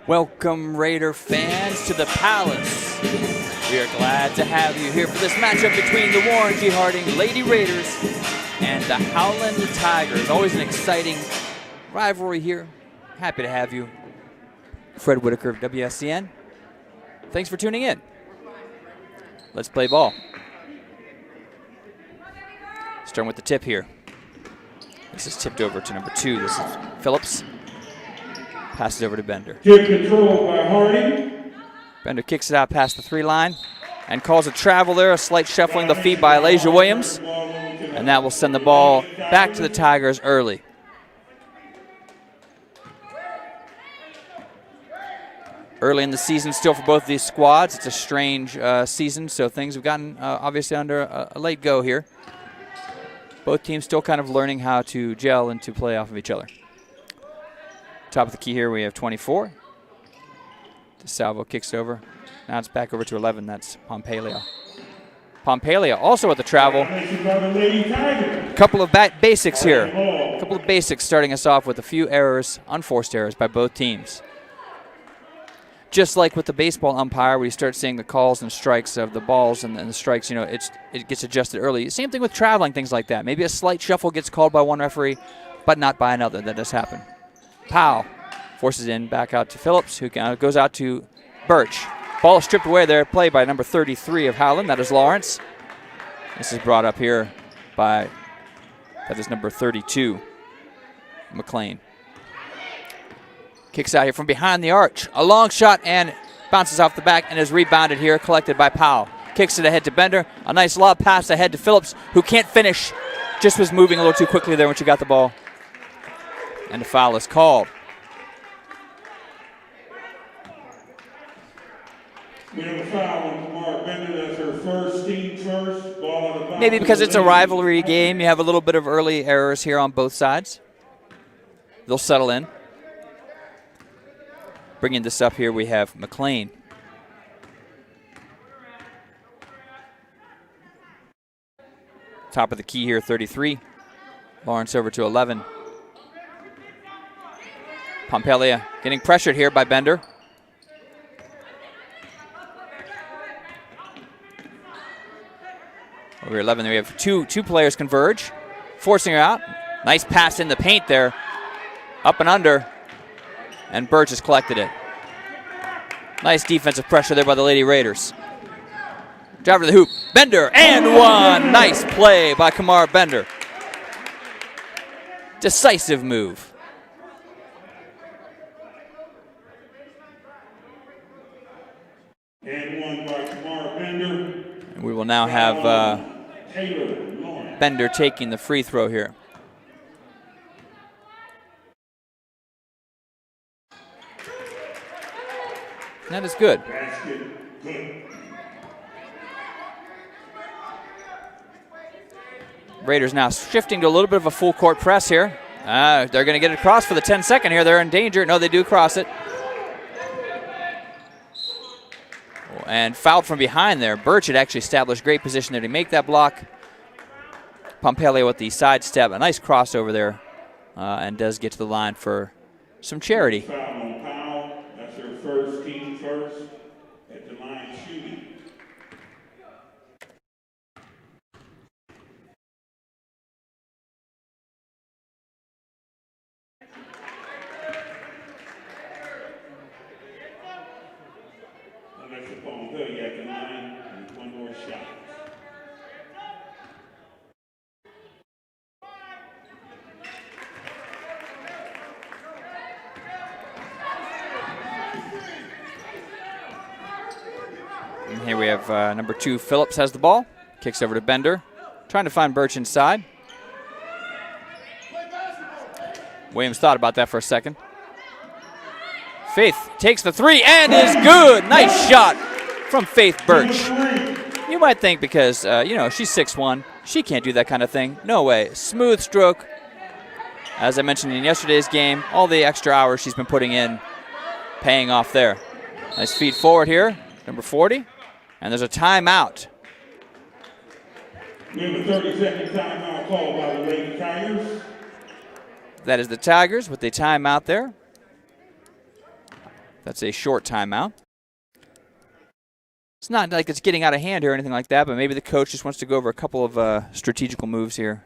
Welcome, Raider fans, to the Palace. We are glad to have you here for this matchup between the Warren G. Harding Lady Raiders and the Howland Tigers. Always an exciting rivalry here. Happy to have you. Fred Whitaker of WSCN. Thanks for tuning in. Let's play ball. Starting with the tip here. This is tipped over to number 2. This is Phillips. Passes over to Bender. Tip controlled by Harding. Bender kicks it out past the 3-line and calls a travel there, a slight shuffling of the feet by Elijah Williams. And that will send the ball back to the Tigers early. Early in the season still for both these squads. It's a strange season, so things have gotten obviously under a late go here. Both teams still kind of learning how to gel and to play off of each other. Top of the key here, we have 24. DeSalvo kicks over. Now it's back over to 11. That's Pompalio. Pompalio also at the travel. Couple of basics here. A couple of basics starting us off with a few errors, unforced errors by both teams. Just like with the baseball umpire, we start seeing the calls and strikes of the balls and the strikes, you know, it gets adjusted early. Same thing with traveling, things like that. Maybe a slight shuffle gets called by one referee, but not by another. That does happen. Powell forces in back out to Phillips, who goes out to Birch. Ball is stripped away there, play by number 33 of Howland. That is Lawrence. This is brought up here by, that is number 32, McLean. Kicks out here from behind the arch. A long shot and bounces off the back and is rebounded here, collected by Powell. Kicks it ahead to Bender. A nice lob pass ahead to Phillips, who can't finish. Just was moving a little too quickly there when she got the ball. And a foul is called. We have a foul on Kamara Bender. That's her first, team first. Ball on the bottom. Maybe because it's a rivalry game, you have a little bit of early errors here on both sides. They'll settle in. Bringing this up here, we have McLean. Top of the key here, 33. Lawrence over to 11. Pompalio getting pressured here by Bender. Over 11, there we have two players converge, forcing her out. Nice pass in the paint there, up and under, and Birch has collected it. Nice defensive pressure there by the Lady Raiders. Driver to the hoop, Bender, and one! Nice play by Kamara Bender. Decisive move. And one by Kamara Bender. And we will now have Bender taking the free throw here. That is good. Raiders now shifting to a little bit of a full court press here. They're going to get it across for the 10-second here. They're in danger. No, they do cross it. And fouled from behind there. Birch had actually established great position there to make that block. Pompalio with the side step. A nice crossover there. And does get to the line for some charity. Foul on Powell. That's her first, team first. At the line shooting. Unless upon her, you at the line and one more shot. And here we have number 2, Phillips has the ball. Kicks over to Bender. Trying to find Birch inside. Williams thought about that for a second. Faith takes the 3 and is good. Nice shot from Faith Birch. You might think because, she's 6'1", she can't do that kind of thing. No way. Smooth stroke. As I mentioned in yesterday's game, all the extra hours she's been putting in, paying off there. Nice feed forward here, number 40. And there's a timeout. We have a 30-second timeout called by the Lady Tigers. That is the Tigers with the timeout there. That's a short timeout. It's not like it's getting out of hand or anything like that, but maybe the coach just wants to go over a couple of strategical moves here.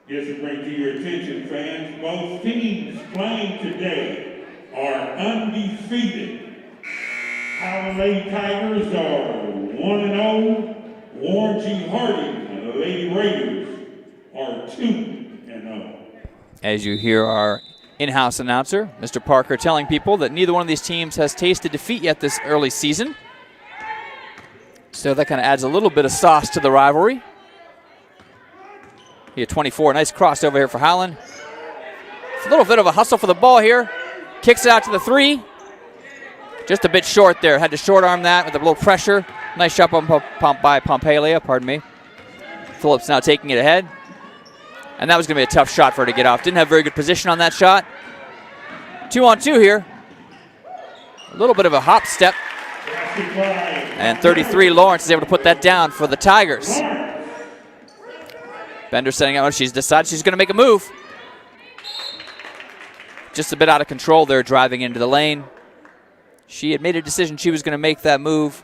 Just to bring to your attention, fans, both teams playing today are undefeated. Howland Tigers are 1-0. Warren G. Harding and the Lady Raiders are 2-0. As you hear our in-house announcer, Mr. Parker, telling people that neither one of these teams has tasted defeat yet this early season. So that kind of adds a little bit of sauce to the rivalry. Here, 24, nice crossover here for Howland. It's a little bit of a hustle for the ball here. Kicks it out to the 3. Just a bit short there. Had to short arm that with a little pressure. Nice shot by Pompalia, pardon me. Phillips now taking it ahead. And that was going to be a tough shot for her to get off. Didn't have very good position on that shot. 2-on-2 here. A little bit of a hop step. And 33, Lawrence is able to put that down for the Tigers. Bender setting out. She's decided she's going to make a move. Just a bit out of control there, driving into the lane. She had made a decision she was going to make that move.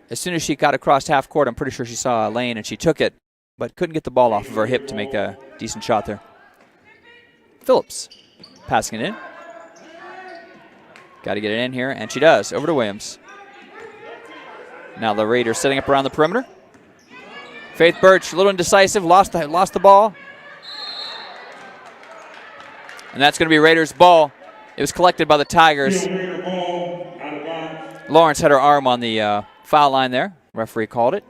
As soon as she got across half court, I'm pretty sure she saw a lane and she took it, but couldn't get the ball off of her hip to make a decent shot there. Phillips passing it in. Got to get it in here, and she does. Over to Williams. Now the Raiders setting up around the perimeter. Faith Birch, a little indecisive, lost the ball. And that's going to be Raiders' ball. It was collected by the Tigers. Lawrence had her arm on the foul line there. Referee called it.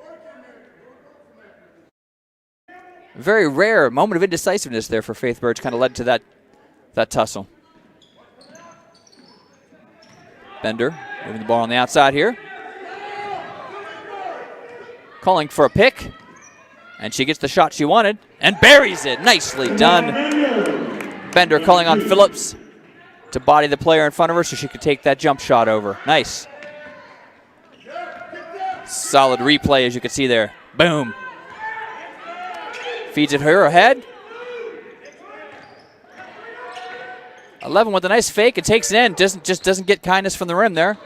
Very rare moment of indecisiveness there for Faith Birch. Kind of led to that tussle. Bender moving the ball on the outside here. Calling for a pick. And she gets the shot she wanted and buries it. Nicely done. Bender calling on Phillips to body the player in front of her so she could take that jump shot over. Nice. Solid replay, as you can see there. Boom. Feeds it her ahead. 11 with a nice fake and takes it in. Doesn't get kindness from the rim there.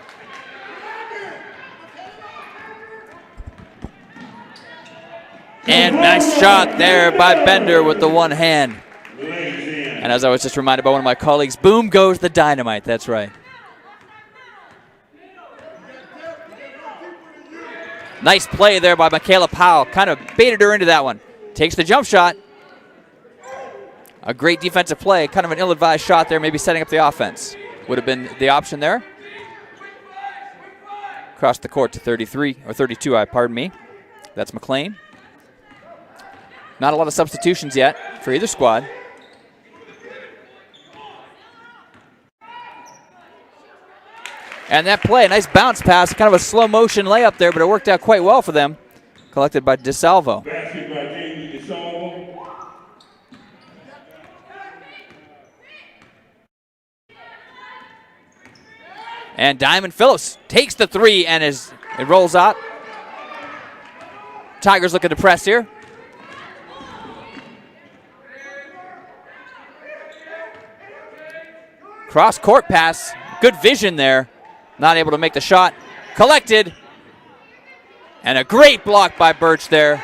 And nice shot there by Bender with the one hand. And as I was just reminded by one of my colleagues, boom goes the dynamite. That's right. Nice play there by Michaela Powell. Kind of baited her into that one. Takes the jump shot. A great defensive play. Kind of an ill-advised shot there, maybe setting up the offense. Would have been the option there. Across the court to 33, or 32, pardon me. That's McLean. Not a lot of substitutions yet for either squad. And that play, a nice bounce pass, kind of a slow motion layup there, but it worked out quite well for them. Collected by DeSalvo. Basket by Jamie DeSalvo. And Diamond Phillips takes the 3 and it rolls out. Tigers looking to press here. Cross court pass, good vision there. Not able to make the shot. Collected. And a great block by Birch there.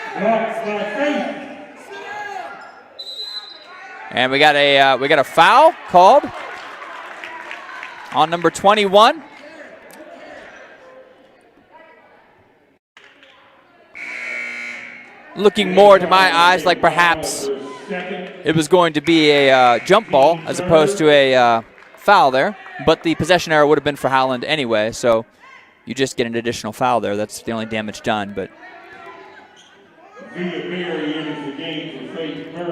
And we got a foul called on number 21. Looking more to my eyes like perhaps it was going to be a jump ball as opposed to a foul there. But the possession error would have been for Howland anyway, so you just get an additional foul there. That's the only damage done. But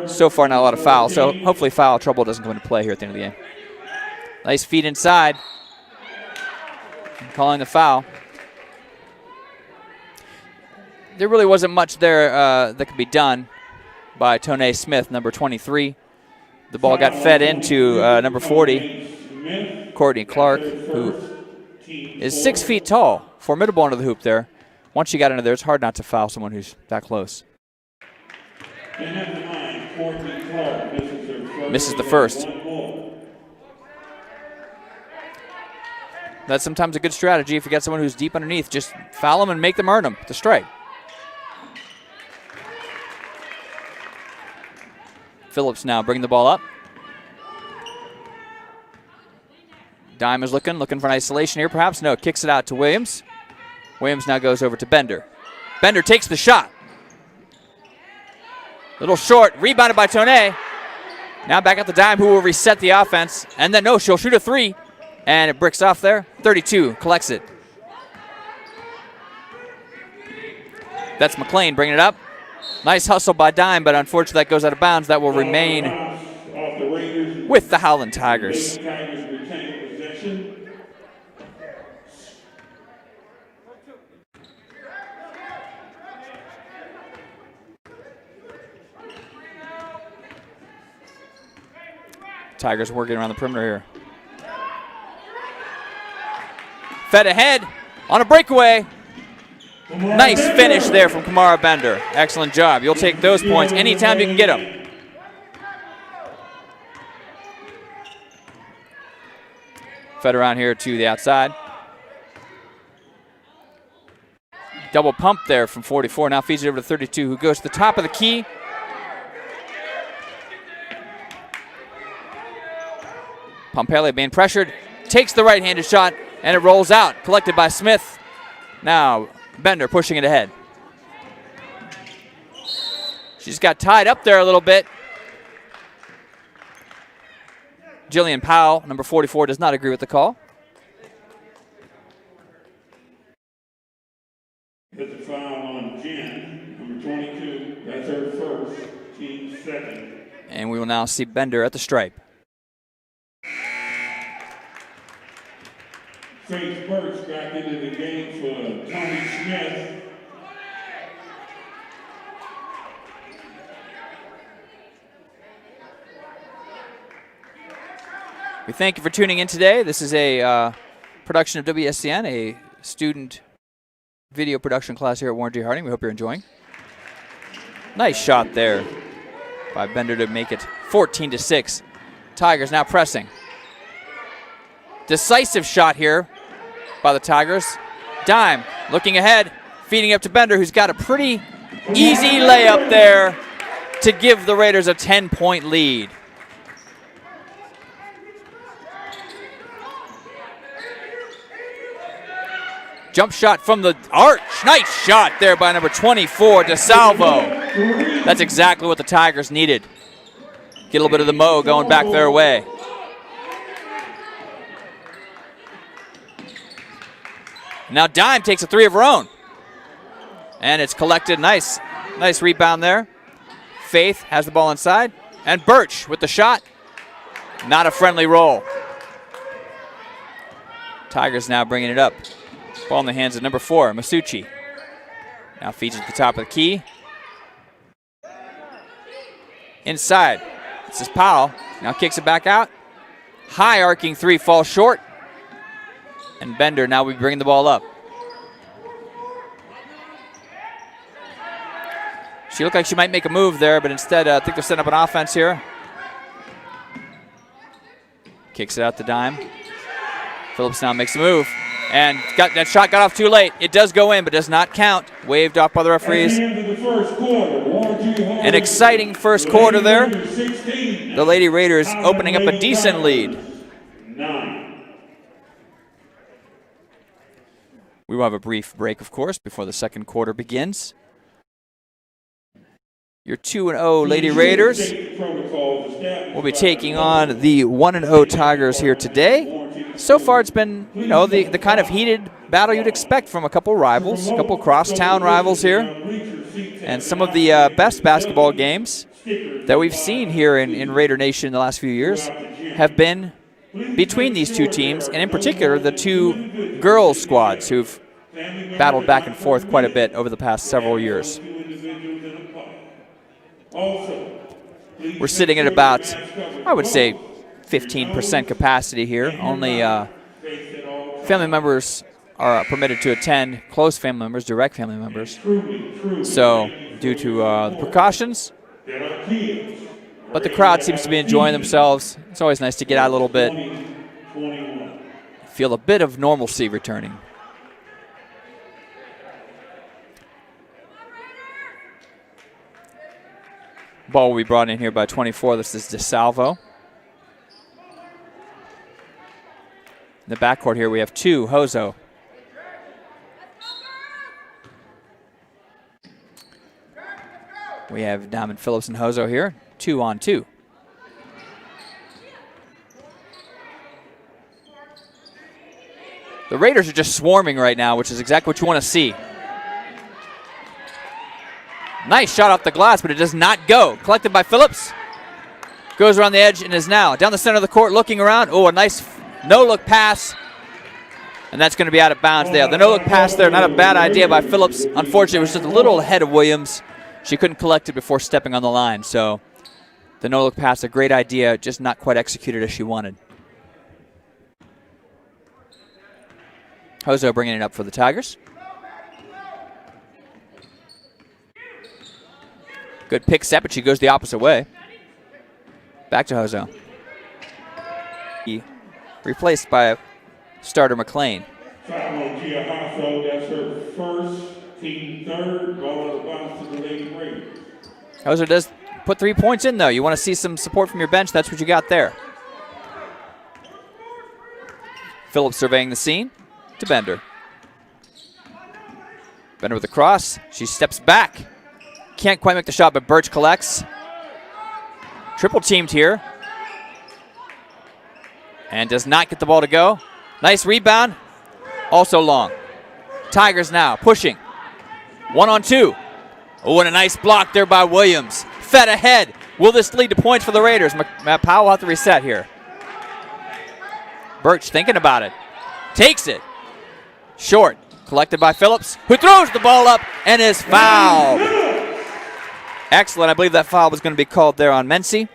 so far, not a lot of fouls. So hopefully foul trouble doesn't come into play here at the end of the game. Nice feed inside. Calling the foul. There really wasn't much there that could be done by Tone Smith, number 23. The ball got fed into number 40. Courtney Clark, who is 6 feet tall, formidable under the hoop there. once you got into there, it's hard not to foul someone who's that close. And at the line, Courtney Clark misses the first. That's sometimes a good strategy. If you got someone who's deep underneath, just foul them and make them earn them to strike. Phillips now bringing the ball up. Dime is looking for an isolation here, perhaps. No, kicks it out to Williams. Williams now goes over to Bender. Bender takes the shot. Little short, rebounded by Toney. Now back at the Dime, who will reset the offense. And then, no, she'll shoot a three. And it bricks off there. 32, collects it. That's McLean bringing it up. Nice hustle by Dime, but unfortunately that goes out of bounds. That will remain with the Howland Tigers. Tigers working around the perimeter here. Fed ahead on a breakaway. Nice finish there from Kamara Bender. Excellent job. You'll take those points anytime you can get them. Fed around here to the outside. Double pump there from 44. Now feeds it over to 32, who goes to the top of the key. Pompele being pressured, takes the right-handed shot, and it rolls out. Collected by Smith. Now Bender pushing it ahead. She's got tied up there a little bit. Jillian Powell, number 44, does not agree with the call. That's a foul on Jen, number 22. That's her first, team second. And we will now see Bender at the stripe. Faith Birch back into the game for Tony Smith. We thank you for tuning in today. This is a production of WSCN, a student video production class here at Warren G. Harding. We hope you're enjoying. Nice shot there by Bender to make it 14-6. Tigers now pressing. Decisive shot here by the Tigers. Dime looking ahead, feeding up to Bender, who's got a pretty easy layup there to give the Raiders a 10-point lead. Jump shot from the arch. Nice shot there by number 24, DeSalvo. That's exactly what the Tigers needed. Get a little bit of the mo going back their way. Now Dime takes a three of her own. And it's collected. Nice rebound there. Faith has the ball inside. And Birch with the shot. Not a friendly roll. Tigers now bringing it up. Ball in the hands of number 4, Masucci. Now feeds it at the top of the key. Inside. This is Powell. Now kicks it back out. High arcing three falls short. And Bender now will be bringing the ball up. She looked like she might make a move there, but instead I think they're setting up an offense here. Kicks it out to Dime. Phillips now makes a move. And that shot got off too late. It does go in, but does not count. Waved off by the referees. An exciting first quarter there. The Lady Raiders opening up a decent lead. We will have a brief break, of course, before the second quarter begins. Your 2-0 Lady Raiders will be taking on the 1-0 Tigers here today. So far, it's been, the kind of heated battle you'd expect from a couple rivals, a couple crosstown rivals here. And some of the best basketball games that we've seen here in Raider Nation in the last few years have been between these two teams, and in particular, the two girls squads who've battled back and forth quite a bit over the past several years. We're sitting at about, I would say, 15% capacity here. Only family members are permitted to attend, close family members, direct family members. So due to the precautions, but the crowd seems to be enjoying themselves. It's always nice to get out a little bit, feel a bit of normalcy returning. Ball will be brought in here by 24. This is DeSalvo. In the backcourt here, we have 2, Hozo. We have Diamond Phillips and Hozo here, 2-on-2. The Raiders are just swarming right now, which is exactly what you want to see. Nice shot off the glass, but it does not go. Collected by Phillips. Goes around the edge and is now down the center of the court looking around. Oh, a nice no-look pass. And that's going to be out of bounds there. The no-look pass there, not a bad idea by Phillips. Unfortunately, it was just a little ahead of Williams. She couldn't collect it before stepping on the line. So the no-look pass, a great idea, just not quite executed as she wanted. Hozo bringing it up for the Tigers. Good pick set, but she goes the opposite way. Back to Hozo. Replaced by starter McLean. That's her first, team third, ball of the bounce to the Lady Raiders. Hozo does put 3 points in, though. You want to see some support from your bench, that's what you got there. Phillips surveying the scene to Bender. Bender with a cross. She steps back. Can't quite make the shot, but Birch collects. Triple teamed here. And does not get the ball to go. Nice rebound. Also long. Tigers now pushing. 1-on-2. Oh, and a nice block there by Williams. Fed ahead. Will this lead to points for the Raiders? Matt Powell will have to reset here. Birch thinking about it. Takes it. Short. Collected by Phillips, who throws the ball up and is fouled. Excellent. I believe that foul was going to be called there on Mency.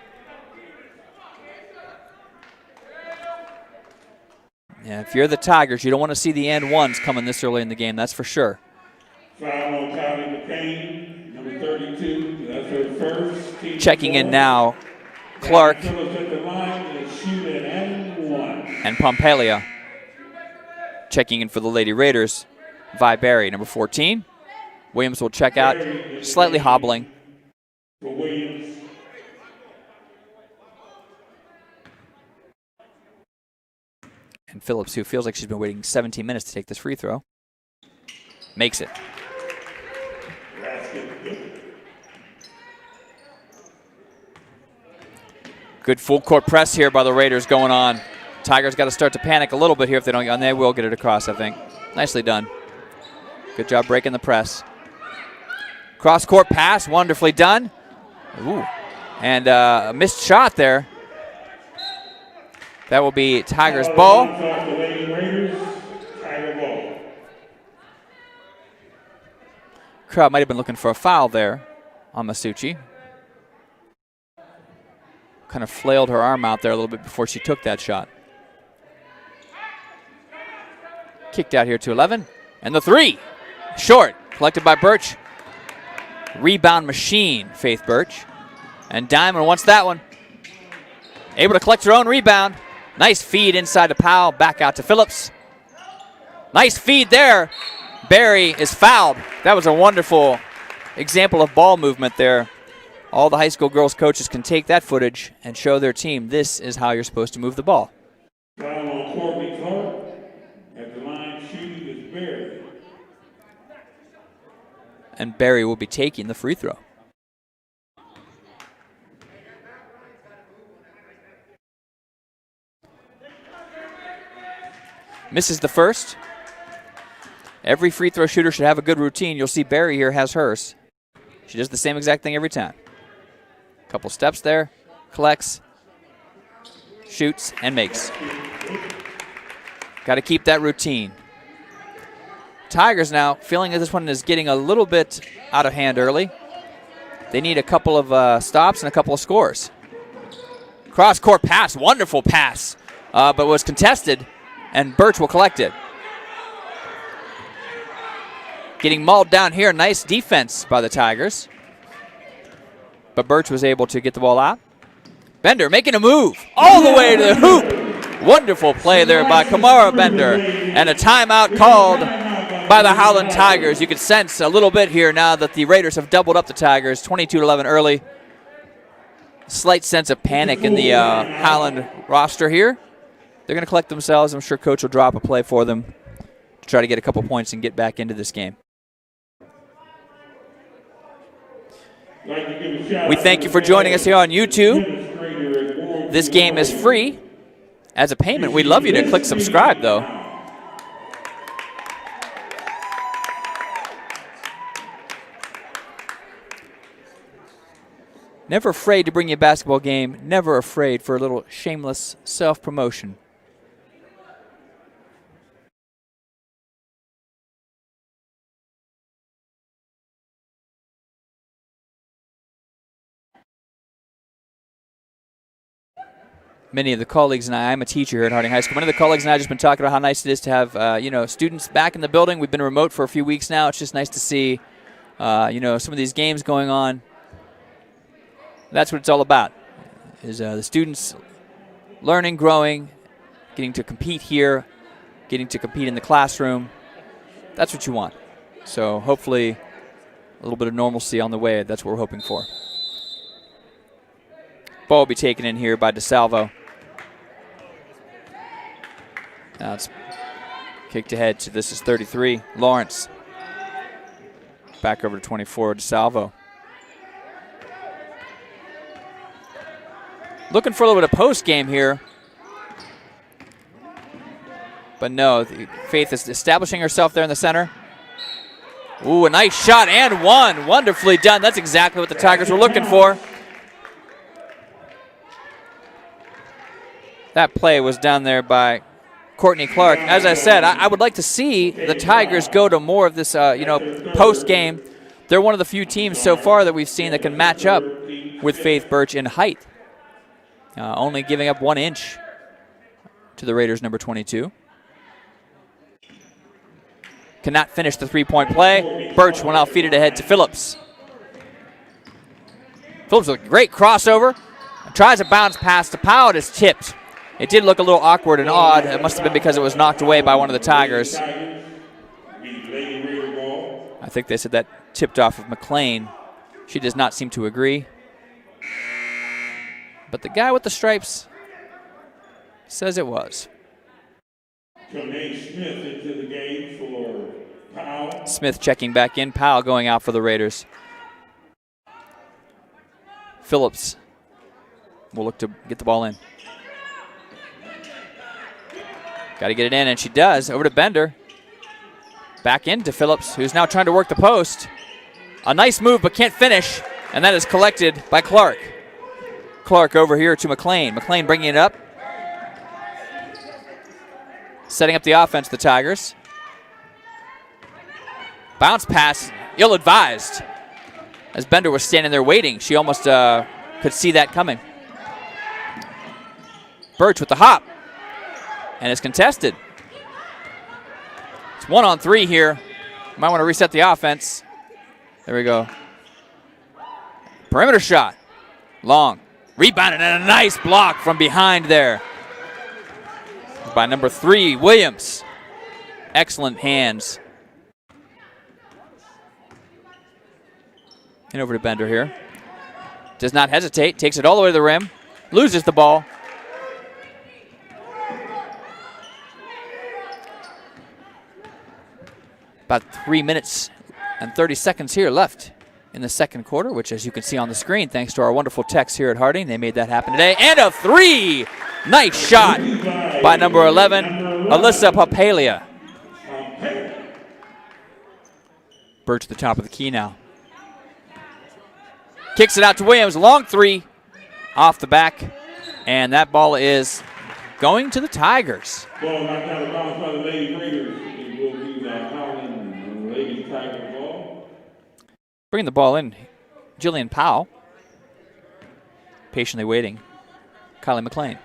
Yeah, if you're the Tigers, you don't want to see the and ones coming this early in the game, that's for sure. Foul on Kylie McCain, number 32. That's her first. Checking in now, Clark and Pompelia. Checking in for the Lady Raiders, Vi Berry, number 14. Williams will check out, slightly hobbling. And Phillips, who feels like she's been waiting 17 minutes to take this free throw, makes it. Good full court press here by the Raiders going on. Tigers got to start to panic a little bit here if they don't, and they will get it across, I think. Nicely done. Good job breaking the press. Cross-court pass, wonderfully done. Ooh. And a missed shot there. That will be Tigers ball. Crowd might have been looking for a foul there on Masucci. Kind of flailed her arm out there a little bit before she took that shot. Kicked out here to 11. And the three. Short. Collected by Birch. Rebound machine, Faith Birch. And Diamond wants that one. Able to collect her own rebound. Nice feed inside to Powell. Back out to Phillips. Nice feed there. Berry is fouled. That was a wonderful example of ball movement there. All the high school girls coaches can take that footage and show their team this is how you're supposed to move the ball. Foul on Courtney Clark. At the line shooting is Berry. And Berry will be taking the free throw. Misses the first. Every free throw shooter should have a good routine. You'll see Berry here has hers. She does the same exact thing every time. Couple steps there, collects, shoots, and makes. Got to keep that routine. Tigers now feeling that this one is getting a little bit out of hand early. They need a couple of stops and a couple of scores. Cross-court pass, wonderful pass, but was contested, and Birch will collect it. Getting mauled down here. Nice defense by the Tigers. But Birch was able to get the ball out. Bender making a move all the way to the hoop. Wonderful play there by Kamara Bender. And a timeout called by the Howland Tigers. You can sense a little bit here now that the Raiders have doubled up the Tigers, 22-11 early. Slight sense of panic in the Howland roster here. They're going to collect themselves. I'm sure Coach will drop a play for them to try to get a couple points and get back into this game. We thank you for joining us here on YouTube. This game is free. As a payment, we'd love you to click subscribe, though. Never afraid to bring you a basketball game. Never afraid for a little shameless self-promotion. Many of the colleagues and I'm a teacher here at Harding High School. Many of the colleagues and I have just been talking about how nice it is to have students back in the building. We've been remote for a few weeks now. It's just nice to see some of these games going on. That's what it's all about, is the students learning, growing, getting to compete here, getting to compete in the classroom. That's what you want. So hopefully a little bit of normalcy on the way. That's what we're hoping for. Ball will be taken in here by DeSalvo. Now it's kicked ahead to this is 33. Lawrence. Back over to 24, DeSalvo. Looking for a little bit of post game here. But no, Faith is establishing herself there in the center. Ooh, a nice shot and one. Wonderfully done. That's exactly what the Tigers were looking for. That play was down there by Courtney Clark. As I said, I would like to see the Tigers go to more of this, post game. They're one of the few teams so far that we've seen that can match up with Faith Birch in height. Only giving up 1 inch to the Raiders' number 22. Cannot finish the three-point play. Birch will now feed it ahead to Phillips. Phillips with a great crossover. Tries a bounce pass to Powell. It is tipped. It did look a little awkward and odd. It must have been because it was knocked away by one of the Tigers. I think they said that tipped off of McLean. She does not seem to agree. But the guy with the stripes says it was. Smith checking back in. Powell going out for the Raiders. Phillips will look to get the ball in. Got to get it in, and she does. Over to Bender. Back into Phillips, who's now trying to work the post. A nice move, but can't finish, and that is collected by Clark. Clark over here to McLean. McLean bringing it up. Setting up the offense, the Tigers. Bounce pass, ill-advised. As Bender was standing there waiting, she almost could see that coming. Birch with the hop. And it's contested. It's 1-on-3 here. Might want to reset the offense. There we go. Perimeter shot. Long. Rebounded and a nice block from behind there by number 3, Williams. Excellent hands. And over to Bender here. Does not hesitate. Takes it all the way to the rim. Loses the ball. About 3 minutes and 30 seconds here left in the second quarter, which, as you can see on the screen, thanks to our wonderful techs here at Harding, they made that happen today. And a 3! Nice shot by number 11, Alyssa Papalia. Birch at the top of the key now. Kicks it out to Williams. Long 3 off the back. And that ball is going to the Tigers. Ball knocked out of bounds by the Lady Raiders. It will be the Howland Lady Tigers ball. Bringing the ball in, Jillian Powell. Patiently waiting. Kylie McLean.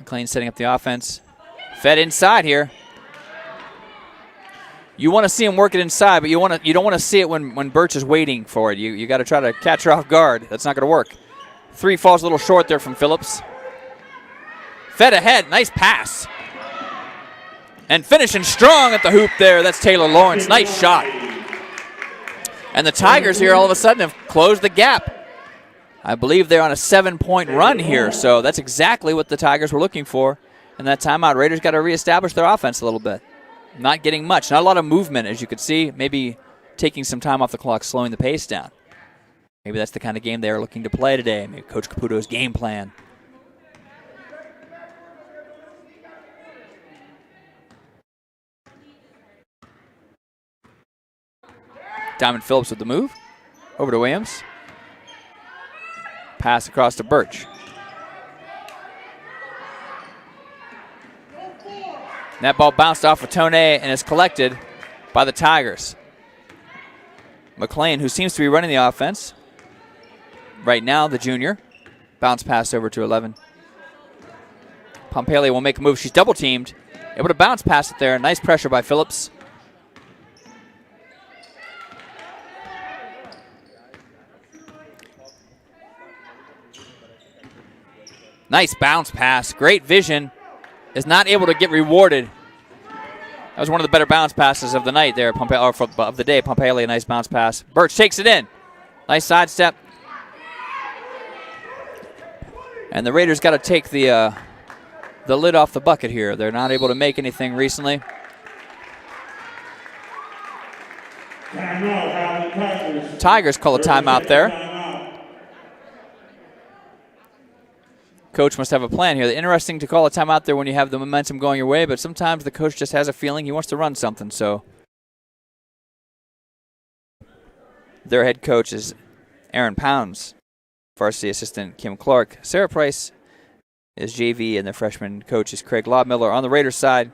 McLean setting up the offense. Fed inside here. You want to see him work it inside, but you don't want to see it when Birch is waiting for it. You got to try to catch her off guard. That's not going to work. 3 falls a little short there from Phillips. Fed ahead. Nice pass. And finishing strong at the hoop there. That's Taylor Lawrence. Nice shot. And the Tigers here all of a sudden have closed the gap. I believe they're on a 7-point run here, so that's exactly what the Tigers were looking for. And that timeout, Raiders got to reestablish their offense a little bit. Not getting much. Not a lot of movement, as you could see. Maybe taking some time off the clock, slowing the pace down. Maybe that's the kind of game they are looking to play today. Maybe Coach Caputo's game plan. Diamond Phillips with the move. Over to Williams. Pass across to Birch. And that ball bounced off of Tone and is collected by the Tigers. McLean, who seems to be running the offense right now, the junior. Bounce pass over to 11. Pompaley will make a move. She's double teamed. Able to bounce past it there. Nice pressure by Phillips. Nice bounce pass. Great vision. Is not able to get rewarded. That was one of the better bounce passes of the night there, of the day. Pompaley, a nice bounce pass. Birch takes it in. Nice sidestep. And the Raiders got to take the lid off the bucket here. They're not able to make anything recently. Tigers call a timeout there. Coach must have a plan here. Interesting to call a timeout there when you have the momentum going your way, but sometimes the coach just has a feeling he wants to run something. So their head coach is Aaron Pounds, varsity assistant Kim Clark. Sarah Price is JV, and the freshman coach is Craig Lobmiller. On the Raiders side,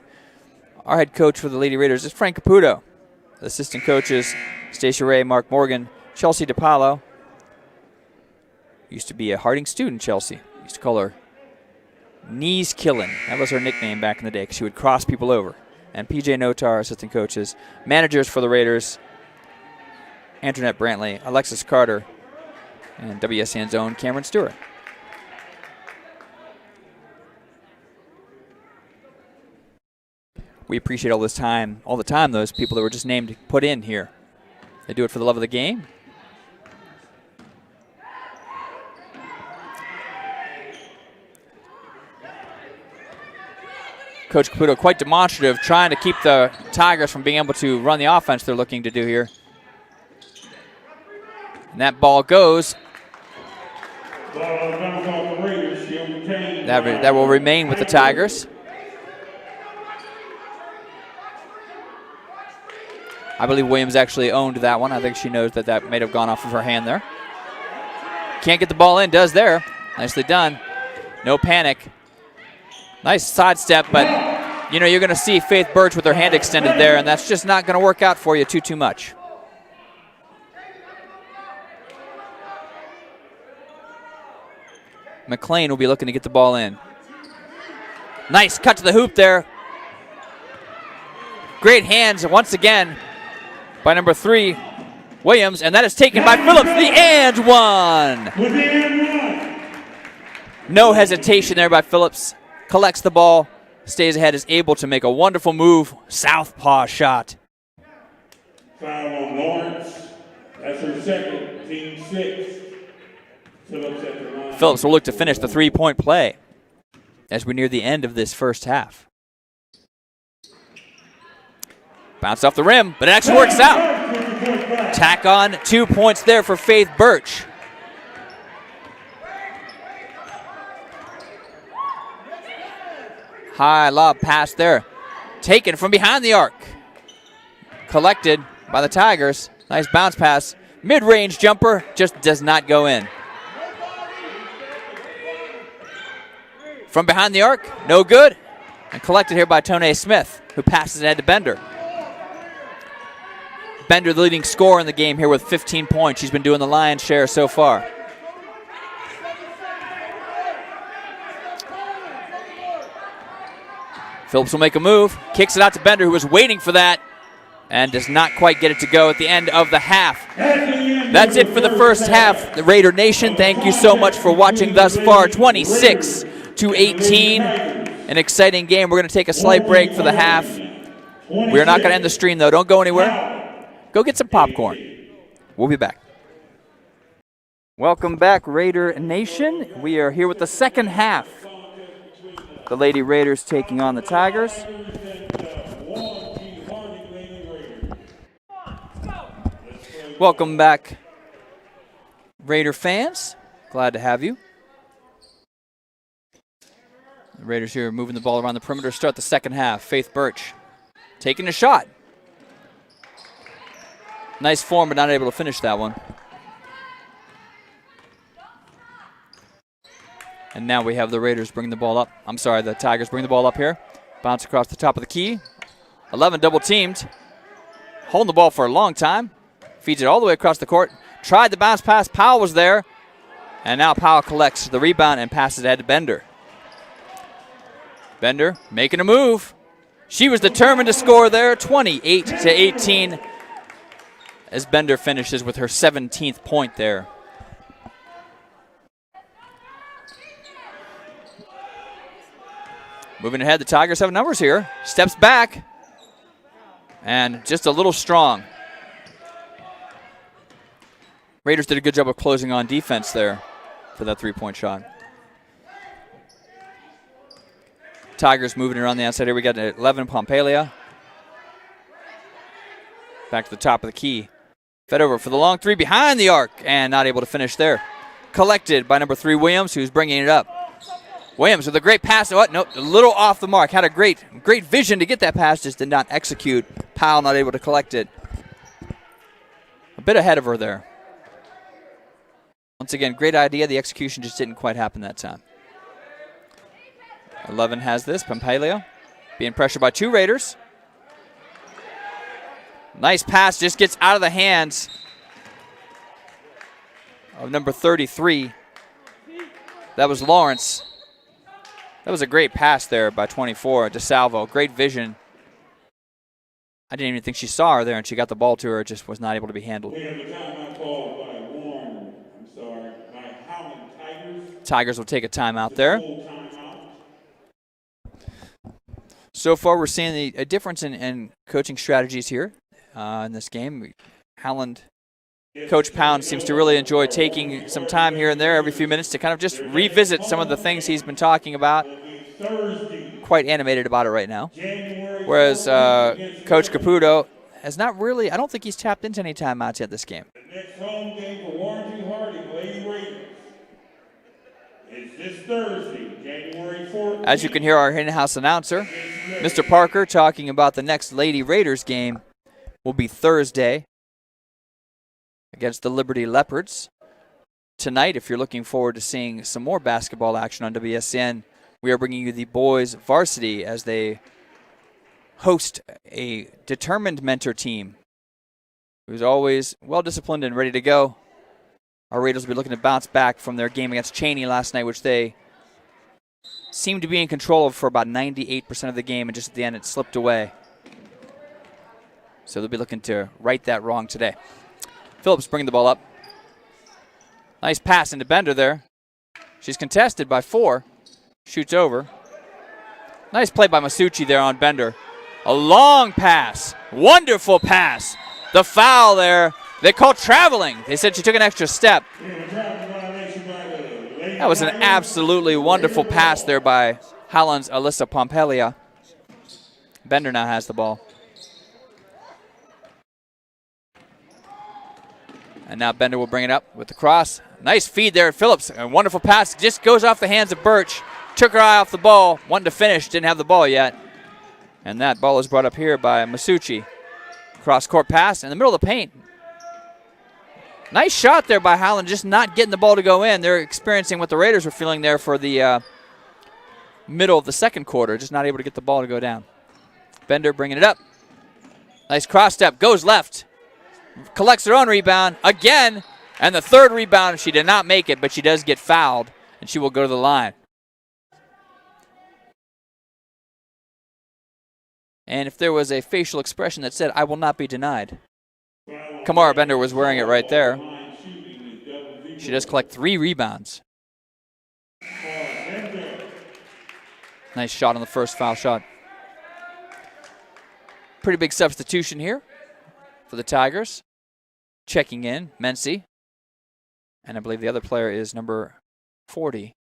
our head coach for the Lady Raiders is Frank Caputo. The assistant coaches Stacia Ray, Mark Morgan, Chelsea DePaulo. Used to be a Harding student, Chelsea. Used to call her Knees Killin'. That was her nickname back in the day because she would cross people over. And PJ Notar, assistant coaches. Managers for the Raiders, Antoinette Brantley, Alexis Carter, and WSCN's own Cameron Stewart. We appreciate all the time, those people that were just named put in here. They do it for the love of the game. Coach Caputo quite demonstrative, trying to keep the Tigers from being able to run the offense they're looking to do here. And that ball goes. That will remain with the Tigers. I believe Williams actually owned that one. I think she knows that may have gone off of her hand there. Can't get the ball in, does there. Nicely done. No panic. Nice sidestep, but you're going to see Faith Birch with her hand extended there, and that's just not going to work out for you too much. McLean will be looking to get the ball in. Nice cut to the hoop there. Great hands once again by number 3, Williams, and that is taken by Phillips. The and one. No hesitation there by Phillips. Collects the ball, stays ahead, is able to make a wonderful move. Southpaw shot. Foul on Lawrence. That's her second, team 6. Phillips at the line. Phillips will look to finish the 3-point play as we near the end of this first half. Bounce off the rim, but it actually works out. Tack on 2 points there for Faith Birch. High lob pass there. Taken from behind the arc. Collected by the Tigers. Nice bounce pass. Mid-range jumper just does not go in. From behind the arc, no good. And collected here by Tone Smith, who passes ahead to Bender. Bender, the leading scorer in the game here with 15 points. She's been doing the lion's share so far. Phillips will make a move, kicks it out to Bender, who was waiting for that, and does not quite get it to go at the end of the half. That's it for the first half. The Raider Nation, thank you so much for watching thus far. 26-18, an exciting game. We're going to take a slight break for the half. We're not going to end the stream, though. Don't go anywhere. Go get some popcorn. We'll be back. Welcome back, Raider Nation. We are here with the second half. The Lady Raiders taking on the Tigers. Welcome back, Raider fans. Glad to have you. The Raiders here moving the ball around the perimeter to start the second half. Faith Birch taking a shot. Nice form, but not able to finish that one. And now we have the Raiders bring the ball up. I'm sorry, the Tigers bring the ball up here. Bounce across the top of the key. 11 double teamed. Holding the ball for a long time. Feeds it all the way across the court. Tried the bounce pass. Powell was there. And now Powell collects the rebound and passes ahead to Bender. Bender making a move. She was determined to score there. 28-18 as Bender finishes with her 17th point there. Moving ahead, the Tigers have numbers here. Steps back. And just a little strong. Raiders did a good job of closing on defense there for that three-point shot. Tigers moving around the outside here. We got 11, Pompalia. Back to the top of the key. Fed over for the long three behind the arc and not able to finish there. Collected by number 3, Williams, who's bringing it up. Williams with a great pass. Oh, no, a little off the mark. Had a great vision to get that pass, just did not execute. Powell not able to collect it. A bit ahead of her there. Once again, great idea. The execution just didn't quite happen that time. 11 has this. Pompalia being pressured by 2 Raiders. Nice pass. Just gets out of the hands of number 33. That was Lawrence. That was a great pass there by 24, DeSalvo. Great vision. I didn't even think she saw her there, and she got the ball to her. It just was not able to be handled. We have a timeout called by by Howland Tigers. Tigers will take a timeout there. So far, we're seeing a difference in coaching strategies here in this game. Howland, Coach Pound seems to really enjoy taking some time here and there every few minutes to kind of just revisit some of the things he's been talking about. Quite animated about it right now. Whereas Coach Caputo has not really, I don't think he's tapped into any timeouts yet this game. The next home game for Warren G. Harding Lady Raiders is this Thursday, January 4th. As you can hear our in-house announcer, Mr. Parker, talking about the next Lady Raiders game will be Thursday against the Liberty Leopards. Tonight, if you're looking forward to seeing some more basketball action on WSCN, we are bringing you the boys varsity as they host a determined mentor team who's always well-disciplined and ready to go. Our Raiders will be looking to bounce back from their game against Cheney last night, which they seemed to be in control of for about 98% of the game, and just at the end it slipped away. So they'll be looking to right that wrong today. Phillips bringing the ball up. Nice pass into Bender there. She's contested by 4. Shoots over. Nice play by Masucci there on Bender. A long pass. Wonderful pass. The foul there. They called traveling. They said she took an extra step. That was an absolutely wonderful pass there by Howland's Alyssa Pompalia. Bender now has the ball. And now Bender will bring it up with the cross. Nice feed there at Phillips. A wonderful pass. Just goes off the hands of Birch. Took her eye off the ball. Wanted to finish. Didn't have the ball yet. And that ball is brought up here by Masucci. Cross-court pass in the middle of the paint. Nice shot there by Howland. Just not getting the ball to go in. They're experiencing what the Raiders were feeling there for the middle of the second quarter. Just not able to get the ball to go down. Bender bringing it up. Nice cross step. Goes left. Collects her own rebound again, and the third rebound, she did not make it, but she does get fouled, and she will go to the line. And if there was a facial expression that said, "I will not be denied," Kamara Bender was wearing it right there. She does collect 3 rebounds. Nice shot on the first foul shot. Pretty big substitution here for the Tigers. Checking in, Mency. And I believe the other player is number 40.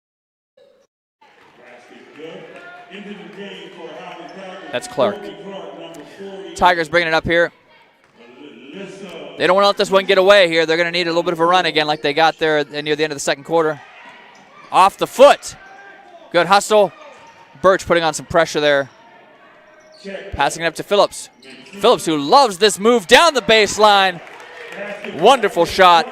That's Clark. Tigers bringing it up here. They don't want to let this one get away here. They're going to need a little bit of a run again like they got there near the end of the second quarter. Off the foot. Good hustle. Birch putting on some pressure there. Passing it up to Phillips. Phillips, who loves this move down the baseline. Wonderful shot.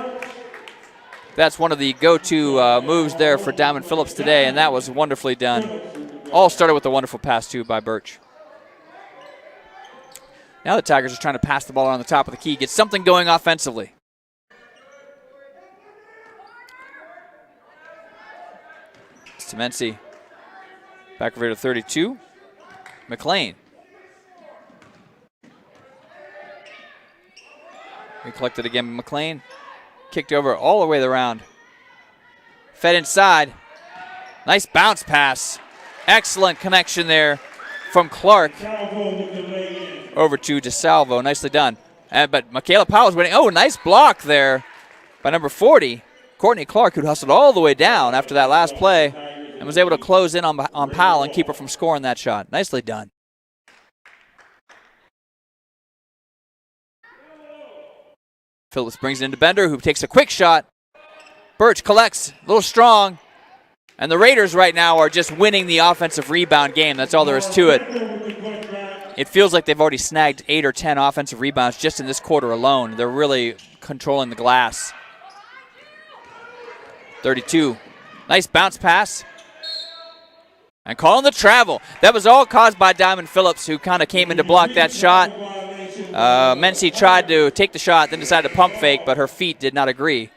That's one of the go-to moves there for Diamond Phillips today, and that was wonderfully done. All started with a wonderful pass, too, by Birch. Now the Tigers are trying to pass the ball around the top of the key, get something going offensively. It's Temensi. Back over to 32. McLean. We collected again, McLean. Kicked over all the way around. Fed inside. Nice bounce pass. Excellent connection there from Clark over to DeSalvo. Nicely done. But Michaela Powell's winning. Oh, nice block there by number 40, Courtney Clark, who hustled all the way down after that last play and was able to close in on Powell and keep her from scoring that shot. Nicely done. Phillips brings it into Bender, who takes a quick shot. Birch collects, a little strong. And the Raiders right now are just winning the offensive rebound game. That's all there is to it. It feels like they've already snagged 8 or 10 offensive rebounds just in this quarter alone. They're really controlling the glass. 32. Nice bounce pass. And calling the travel. That was all caused by Diamond Phillips, who kind of came in to block that shot. Mency tried to take the shot, then decided to pump fake, but her feet did not agree.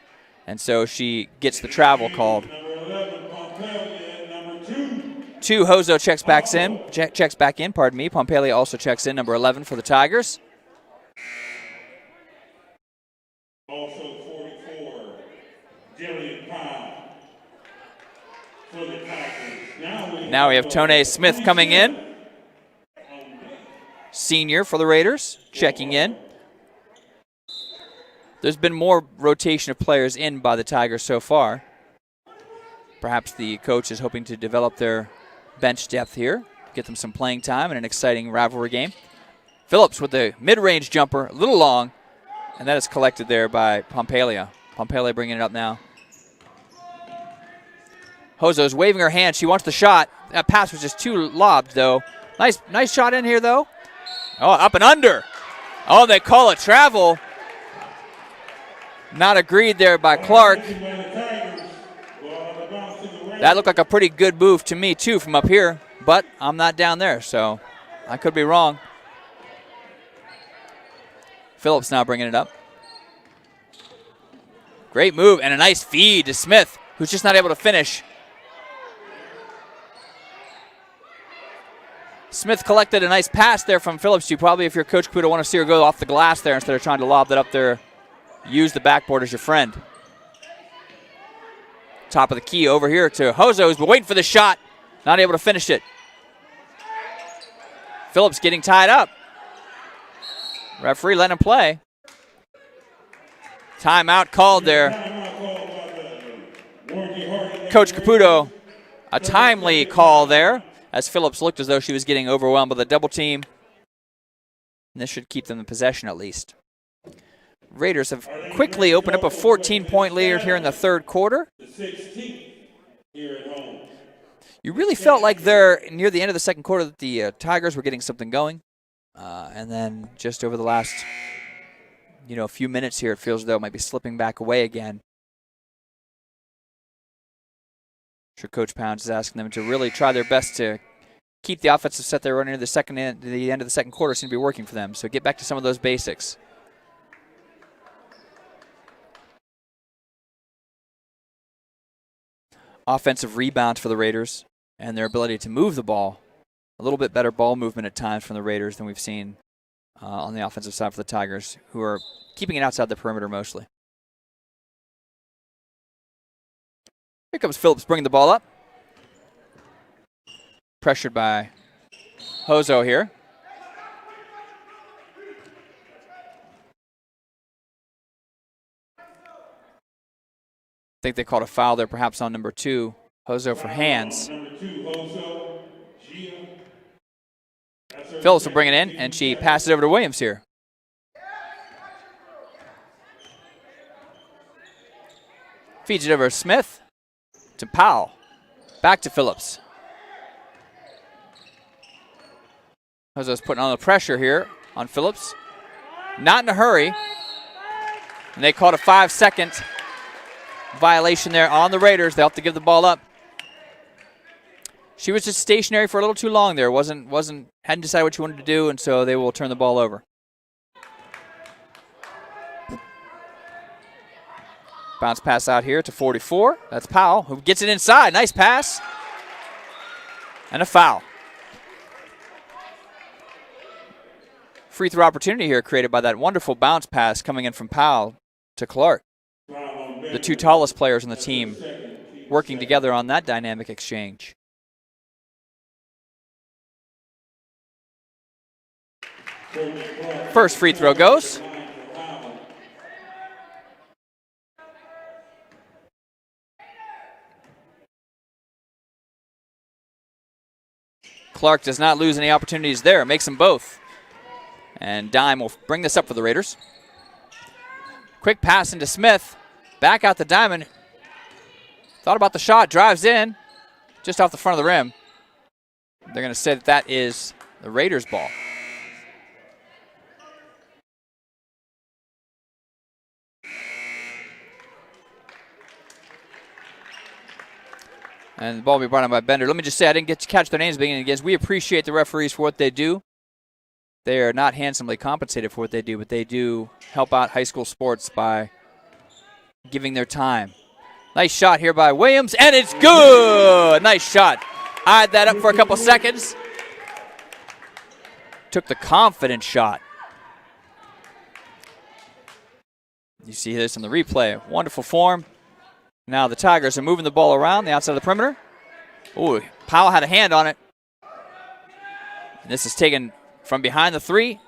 And so she gets the travel called. 2, Hozo checks back in. Pompalio also checks in, number 11 for the Tigers. Also 44, Jillian Powell for the Tigers. Now we have Tone Smith coming in. Senior for the Raiders, checking in. There's been more rotation of players in by the Tigers so far. Perhaps the coach is hoping to develop their bench depth here, get them some playing time in an exciting rivalry game. Phillips with the mid-range jumper, a little long, and that is collected there by Pompalia. Pompalia bringing it up now. Hozo's waving her hand. She wants the shot. That pass was just too lobbed, though. Nice shot in here, though. Oh, up and under. Oh, they call it travel. Not agreed there by Clark. That looked like a pretty good move to me, too, from up here. But I'm not down there, so I could be wrong. Phillips now bringing it up. Great move and a nice feed to Smith, who's just not able to finish. Smith collected a nice pass there from Phillips. You probably, if you're Coach Caputo, want to see her go off the glass there instead of trying to lob that up there. Use the backboard as your friend. Top of the key over here to Hozo, who's been waiting for the shot. Not able to finish it. Phillips getting tied up. Referee letting him play. Timeout called there. Coach Caputo, a timely call there, as Phillips looked as though she was getting overwhelmed by the double team. And this should keep them in possession at least. Raiders have quickly opened up a 14-point lead here in the third quarter. You really felt like there, near the end of the second quarter, that the Tigers were getting something going. And then just over the last, a few minutes here, it feels as though it might be slipping back away again. I'm sure Coach Pounds is asking them to really try their best to keep the offensive set they're running to the end of the second quarter. Seem to be working for them. So get back to some of those basics. Offensive rebounds for the Raiders and their ability to move the ball a little bit better ball movement at times from the Raiders than we've seen on the offensive side for the Tigers, who are keeping it outside the perimeter mostly. Here comes Phillips bringing the ball up. Pressured by Hozo here. I think they called a foul there perhaps on number 2, Hozo, for hands. Phillips will bring it in, and she passes over to Williams here. Feeds it over to Smith, to Powell, back to Phillips. Hozo's putting on the pressure here on Phillips. Not in a hurry. And they called a 5-second violation there on the Raiders. They'll have to give the ball up. She was just stationary for a little too long there. Hadn't decided what she wanted to do, and so they will turn the ball over. Bounce pass out here to 44. That's Powell, who gets it inside. Nice pass. And a foul. Free throw opportunity here created by that wonderful bounce pass coming in from Powell to Clark. The 2 tallest players on the team working together on that dynamic exchange. First free throw goes. Clark does not lose any opportunities there. Makes them both. And Dime will bring this up for the Raiders. Quick pass into Smith. Back out the diamond. Thought about the shot. Drives in. Just off the front of the rim. They're going to say that that is the Raiders' ball. And the ball will be brought on by Bender. Let me just say, I didn't get to catch their names at the beginning. Again, we appreciate the referees for what they do. They are not handsomely compensated for what they do, but they do help out high school sports by giving their time. Nice shot here by Williams, and it's good! Nice shot. Eyed that up for a couple seconds. Took the confident shot. You see this in the replay. Wonderful form. Now the Tigers are moving the ball around the outside of the perimeter. Ooh, Powell had a hand on it. And this is taken from behind the 3.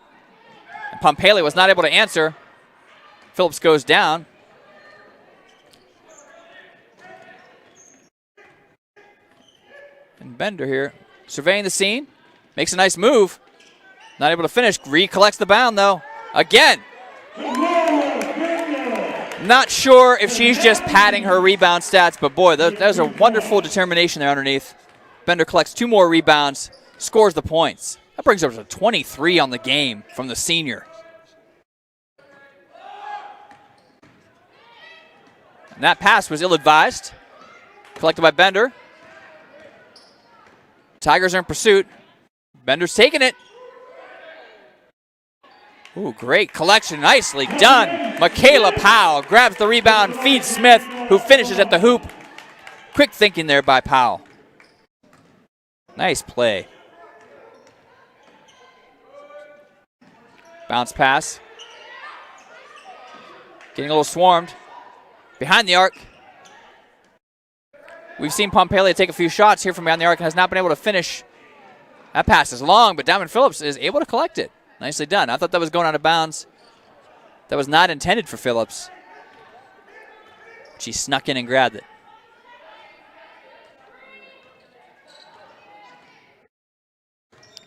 And Pompaley was not able to answer. Phillips goes down. And Bender here surveying the scene. Makes a nice move. Not able to finish. Recollects the bound though. Again. Not sure if she's just padding her rebound stats, but boy, there's a wonderful determination there underneath. Bender collects 2 more rebounds, scores the points. That brings her to 23 on the game from the senior. And that pass was ill-advised. Collected by Bender. Tigers are in pursuit. Bender's taking it. Ooh, great collection. Nicely done. Michaela Powell grabs the rebound, feeds Smith, who finishes at the hoop. Quick thinking there by Powell. Nice play. Bounce pass. Getting a little swarmed. Behind the arc. We've seen Pompaley take a few shots here from behind the arc and has not been able to finish. That pass is long, but Diamond Phillips is able to collect it. Nicely done. I thought that was going out of bounds. That was not intended for Phillips. She snuck in and grabbed it.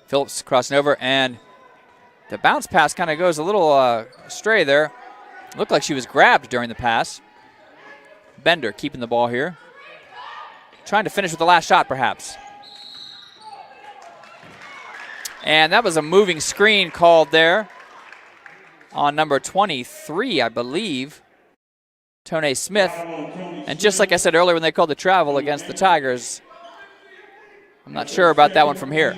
Phillips crossing over, and the bounce pass kind of goes a little astray there. Looked like she was grabbed during the pass. Bender keeping the ball here. Trying to finish with the last shot, perhaps. And that was a moving screen called there on number 23, I believe, Tone Smith. And just like I said earlier when they called the travel against the Tigers, I'm not sure about that one from here.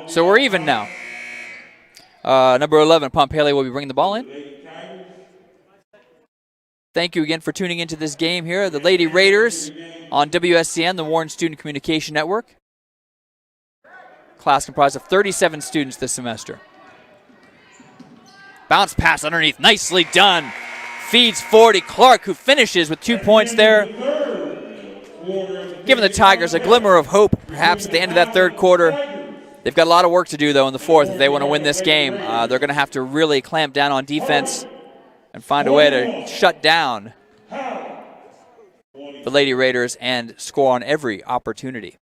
So we're even now. Number 11, Pompaley, will be bringing the ball in. Thank you again for tuning into this game here. The Lady Raiders on WSCN, the Warren Student Communication Network. class comprised of 37 students this semester. Bounce pass underneath, nicely done. Feeds 40. Clark, who finishes with 2 points there, giving the Tigers a glimmer of hope perhaps at the end of that third quarter. They've got a lot of work to do, though, in the fourth if they want to win this game. They're going to have to really clamp down on defense and find a way to shut down the Lady Raiders and score on every opportunity.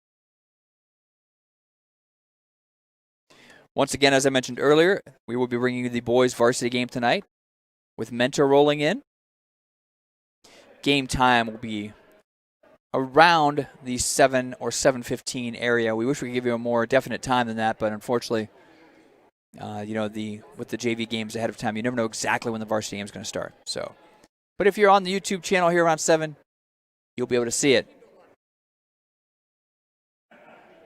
Once again, as I mentioned earlier, we will be bringing you the boys' varsity game tonight with Mentor rolling in. Game time will be around the 7 or 7:15 area. We wish we could give you a more definite time than that, but unfortunately, with the JV games ahead of time, you never know exactly when the varsity game is going to start. So, but if you're on the YouTube channel here around 7, you'll be able to see it.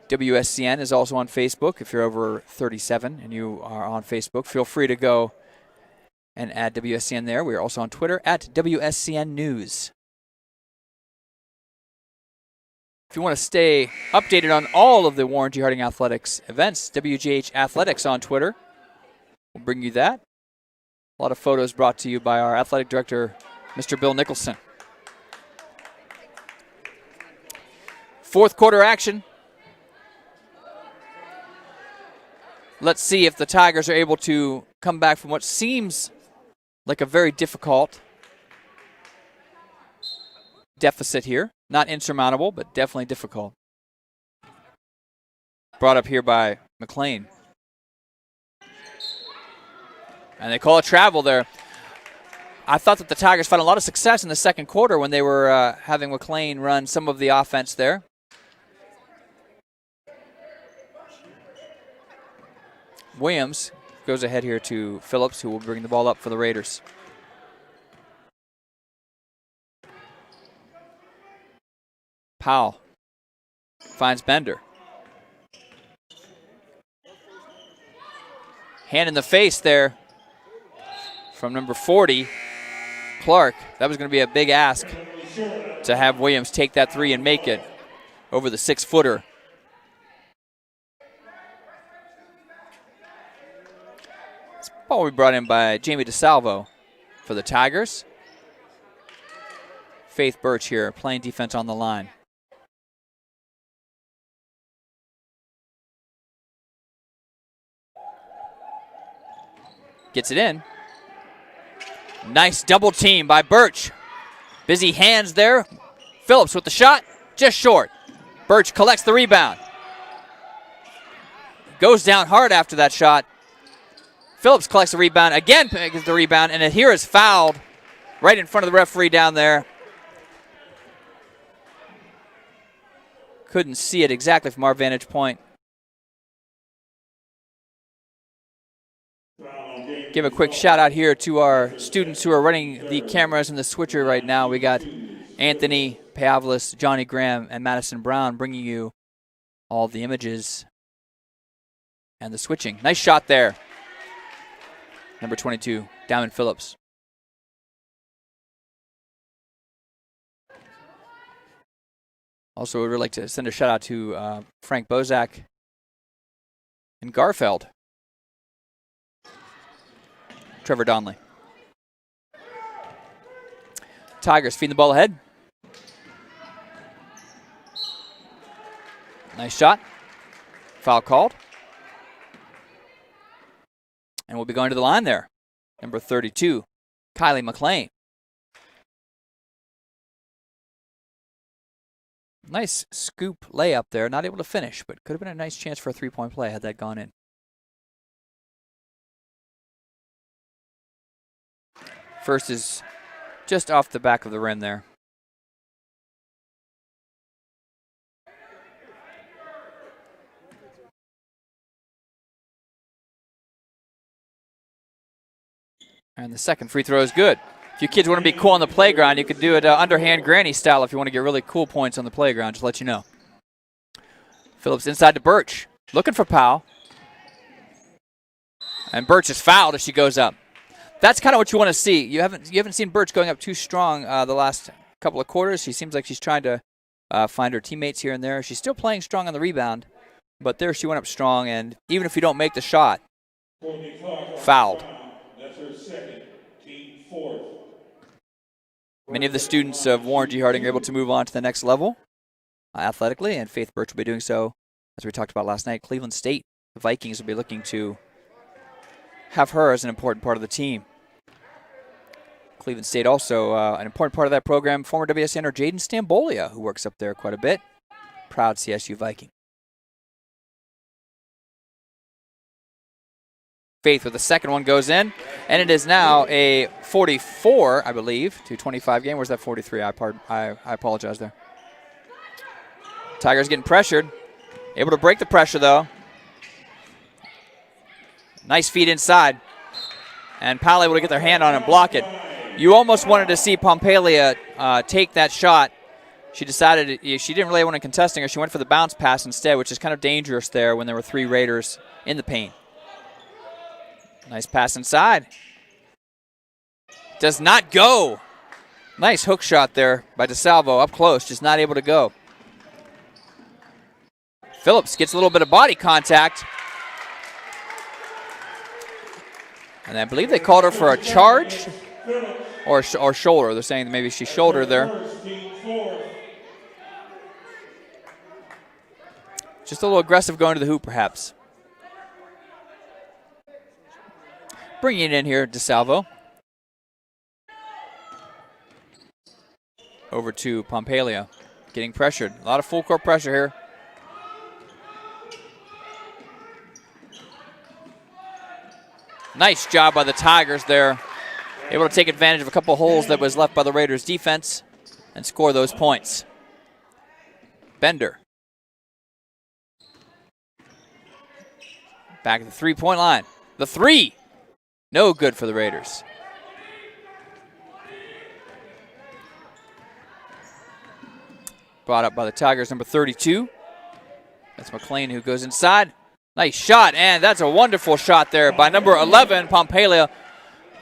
WSCN is also on Facebook. If you're over 37 and you are on Facebook, feel free to go and add WSCN there. We are also on Twitter at WSCN News. If you want to stay updated on all of the Warren G. Harding Athletics events, WGH Athletics on Twitter will bring you that. A lot of photos brought to you by our athletic director, Mr. Bill Nicholson. Fourth quarter action. Let's see if the Tigers are able to come back from what seems like a very difficult deficit here. Not insurmountable, but definitely difficult. Brought up here by McLean. And they call a travel there. I thought that the Tigers found a lot of success in the second quarter when they were having McLean run some of the offense there. Williams goes ahead here to Phillips, who will bring the ball up for the Raiders. Powell finds Bender. Hand in the face there from number 40, Clark. That was going to be a big ask to have Williams take that three and make it over the 6-footer. This ball will be brought in by Jamie DeSalvo for the Tigers. Faith Birch here playing defense on the line. Gets it in. Nice double team by Birch. Busy hands there. Phillips with the shot, just short. Birch collects the rebound. Goes down hard after that shot. Phillips collects the rebound, again gets the rebound, and here is fouled right in front of the referee down there. Couldn't see it exactly from our vantage point. Give a quick shout out here to our students who are running the cameras and the switcher right now. We got Anthony Pavlis, Johnny Graham, and Madison Brown bringing you all the images and the switching. Nice shot there. Number 22, Diamond Phillips. Also, we would like to send a shout out to Frank Bozak and Garfeld. Trevor Donley. Tigers feeding the ball ahead. Nice shot. Foul called. And we'll be going to the line there. Number 32, Kylie McLean. Nice scoop layup there. Not able to finish, but could have been a nice chance for a three-point play had that gone in. First is just off the back of the rim there. And the second free throw is good. If you kids want to be cool on the playground, you could do it underhand granny style if you want to get really cool points on the playground, just let you know. Phillips inside to Birch, looking for Powell. And Birch is fouled as she goes up. That's kind of what you want to see. You haven't seen Birch going up too strong the last couple of quarters. She seems like she's trying to find her teammates here and there. She's still playing strong on the rebound, But there she went up strong, and even if you don't make the shot, Courtney Clark on fouled. the foul. That's her second, team fourth. Many of the students of Warren G. Harding are able to move on to the next level athletically, and Faith Birch will be doing so, as we talked about last night. Cleveland State, the Vikings, will be looking to have her as an important part of the team. Cleveland State also an important part of that program, former WSCNer Jaden Stambolia, who works up there quite a bit. Proud CSU Viking. Faith with the second one goes in, and it is now a 44, I believe, to 25 game. Where's that 43? I apologize there. Tigers getting pressured. Able to break the pressure, though. Nice feed inside. And Powell able to get their hand on it and block it. You almost wanted to see Pompalia take that shot. She decided she didn't really want to contesting her. She went for the bounce pass instead, which is kind of dangerous there when there were 3 Raiders in the paint. Nice pass inside. Does not go. Nice hook shot there by DeSalvo up close, just not able to go. Phillips gets a little bit of body contact. And I believe they called her for a charge or shoulder. They're saying that maybe she shouldered there. Just a little aggressive going to the hoop, perhaps. Bringing it in here, DeSalvo. Over to Pompalia. Getting pressured. A lot of full court pressure here. Nice job by the Tigers there. Able to take advantage of a couple holes that was left by the Raiders' defense and score those points. Bender. Back at the three-point line. The three. No good for the Raiders. Brought up by the Tigers, number 32. That's McLean who goes inside. Nice shot, and that's a wonderful shot there by number 11, Pompalia.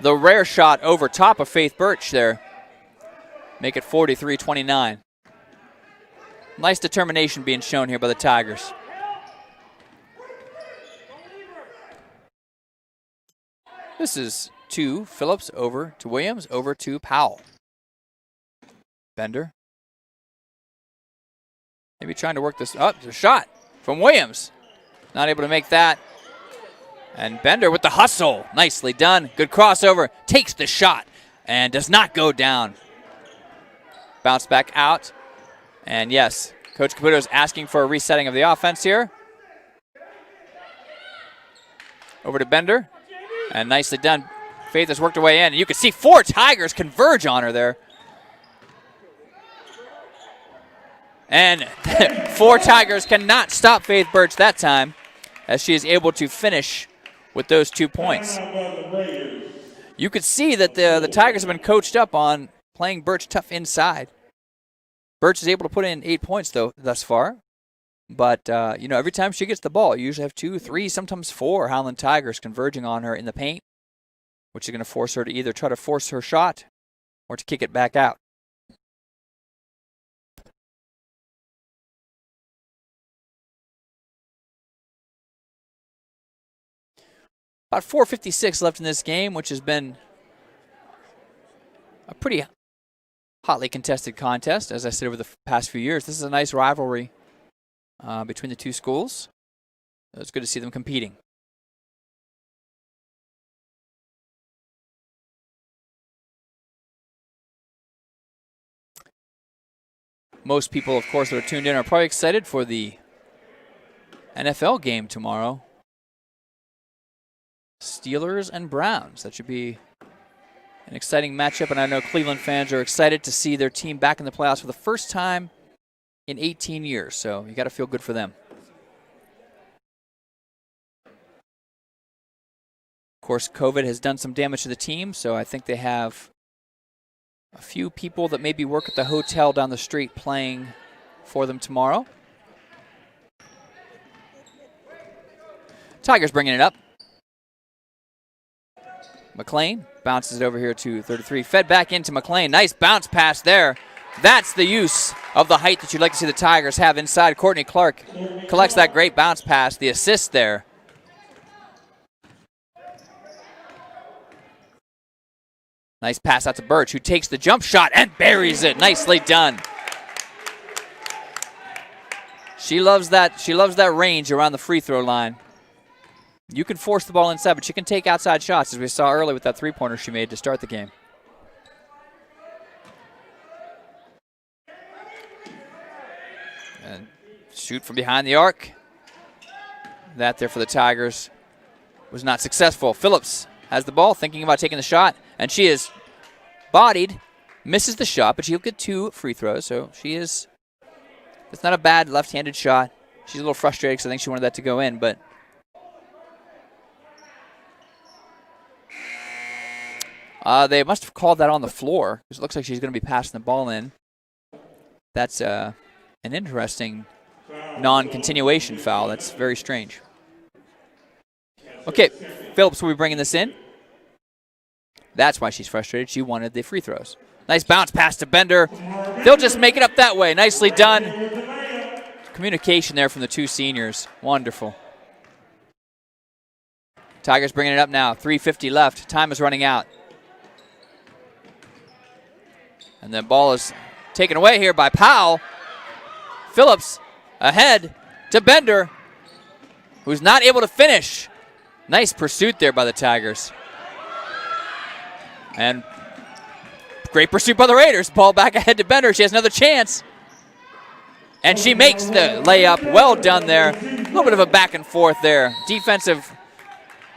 The rare shot over top of Faith Birch there. Make it 43-29. Nice determination being shown here by the Tigers. This is to Phillips, over to Williams, over to Powell. Bender. Maybe trying to work this up. There's a shot from Williams. Not able to make that. And Bender with the hustle. Nicely done. Good crossover. Takes the shot and does not go down. Bounce back out. And yes, Coach Caputo is asking for a resetting of the offense here. Over to Bender. And nicely done. Faith has worked her way in. And you can see 4 Tigers converge on her there. And 4 Tigers cannot stop Faith Birch that time, as she is able to finish with those 2 points. You could see that the Tigers have been coached up on playing Birch tough inside. Birch is able to put in 8 points, though, thus far. But, every time she gets the ball, you usually have 2, 3, sometimes 4 Howland Tigers converging on her in the paint, which is going to force her to either try to force her shot or to kick it back out. About 4:56 left in this game, which has been a pretty hotly contested contest, as I said, over the past few years. This is a nice rivalry between the 2 schools. It's good to see them competing. Most people, of course, that are tuned in are probably excited for the NFL game tomorrow. Steelers and Browns. That should be an exciting matchup, and I know Cleveland fans are excited to see their team back in the playoffs for the first time in 18 years, so you got to feel good for them. Of course, COVID has done some damage to the team, so I think they have a few people that maybe work at the hotel down the street playing for them tomorrow. Tigers bringing it up. McLean bounces it over here to 33. Fed back into McLean. Nice bounce pass there That's the use of the height that you'd like to see the Tigers have inside. Courtney Clark collects that great bounce pass, the assist there. Nice pass out to Birch, who takes the jump shot and buries it. Nicely done. She loves that. She loves that range around the free throw line. You can force the ball inside, but you can take outside shots, as we saw earlier with that three-pointer she made to start the game. And shoot from behind the arc. That there for the Tigers was not successful. Phillips has the ball, thinking about taking the shot, and she is bodied, misses the shot, but she'll get 2 free throws, so she is, it's not a bad left-handed shot. She's a little frustrated because I think she wanted that to go in, but they must have called that on the floor, because it looks like she's going to be passing the ball in. That's an interesting non-continuation foul. That's very strange. Okay, Phillips will be bringing this in. That's why she's frustrated. She wanted the free throws. Nice bounce pass to Bender. They'll just make it up that way. Nicely done. Communication there from the 2 seniors. Wonderful. Tigers bringing it up now. 3:50 left. Time is running out. And the ball is taken away here by Powell. Phillips ahead to Bender, who's not able to finish. Nice pursuit there by the Tigers. And great pursuit by the Raiders. Ball back ahead to Bender. She has another chance. And she makes the layup. Well done there. A little bit of a back and forth there. Defensive,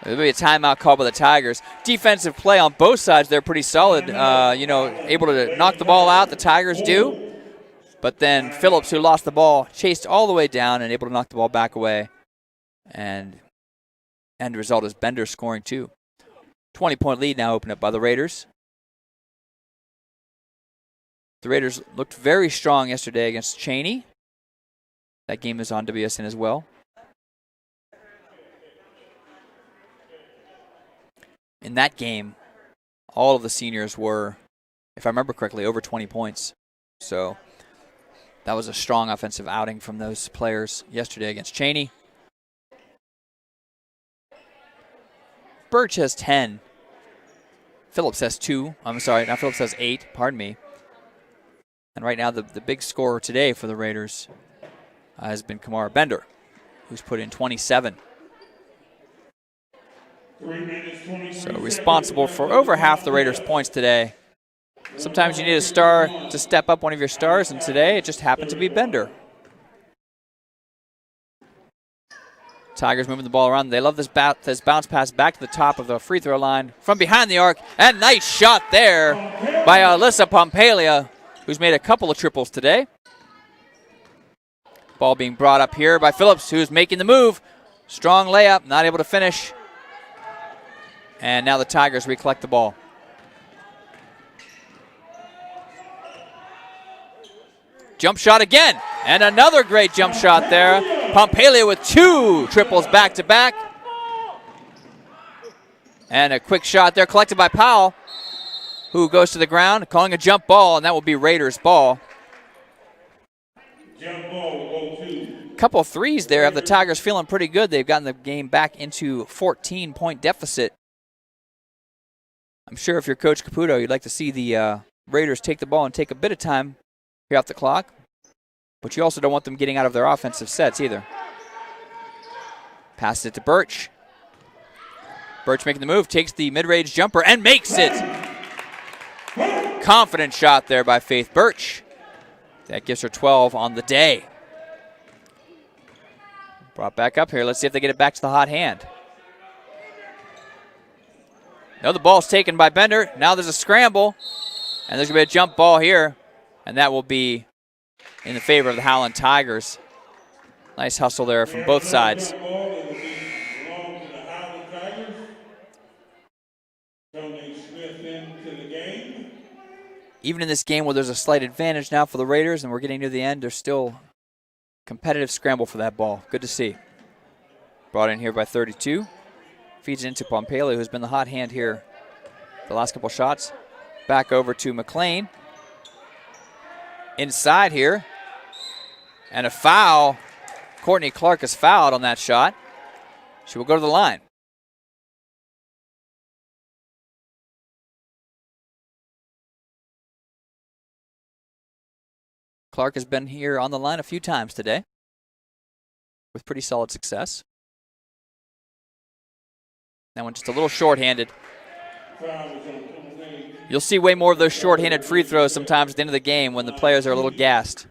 maybe a timeout call by the Tigers. Defensive play on both sides. They're pretty solid. Able to knock the ball out. The Tigers do. But then Phillips, who lost the ball, chased all the way down and able to knock the ball back away. And end result is Bender scoring 2. 20-point lead now opened up by the Raiders. The Raiders looked very strong yesterday against Cheney. That game is on WSN as well. In that game, all of the seniors were, if I remember correctly, over 20 points. So that was a strong offensive outing from those players yesterday against Cheney. Birch has 10. Phillips has 2. I'm sorry, now Phillips has 8. Pardon me. And right now the big scorer today for the Raiders has been Kamara Bender, who's put in 27. So responsible for over half the Raiders' points today. Sometimes you need a star to step up, one of your stars, and today it just happened to be Bender. Tigers moving the ball around. They love this bounce pass back to the top of the free throw line from behind the arc. And nice shot there by Alyssa Pompalia, who's made a couple of triples today. Ball being brought up here by Phillips, who's making the move. Strong layup, not able to finish. And now the Tigers recollect the ball. Jump shot again, and another great jump shot there. Pompalia with 2 triples back-to-back. And a quick shot there collected by Powell, who goes to the ground, calling a jump ball, and that will be Raiders' ball. Jump ball will go 2. Couple of threes there have the Tigers feeling pretty good. They've gotten the game back into 14-point deficit. I'm sure if you're Coach Caputo, you'd like to see the Raiders take the ball and take a bit of time here off the clock. But you also don't want them getting out of their offensive sets either. Passes it to Birch. Birch making the move, takes the mid-range jumper and makes it. Confident shot there by Faith Birch. That gives her 12 on the day. Brought back up here. Let's see if they get it back to the hot hand. No, the ball's taken by Bender. Now there's a scramble. And there's going to be a jump ball here. And that will be in the favor of the Howland Tigers. Nice hustle there from both sides. Even in this game where there's a slight advantage now for the Raiders and we're getting near the end, there's still competitive scramble for that ball. Good to see. Brought in here by 32. Feeds it into Pompalia, who's been the hot hand here the last couple shots. Back over to McLean. inside here. And a foul. Courtney Clark is fouled on that shot. She will go to the line. Clark has been here on the line a few times today with pretty solid success. That one just a little shorthanded. You'll see way more of those shorthanded free throws sometimes at the end of the game when the players are a little gassed.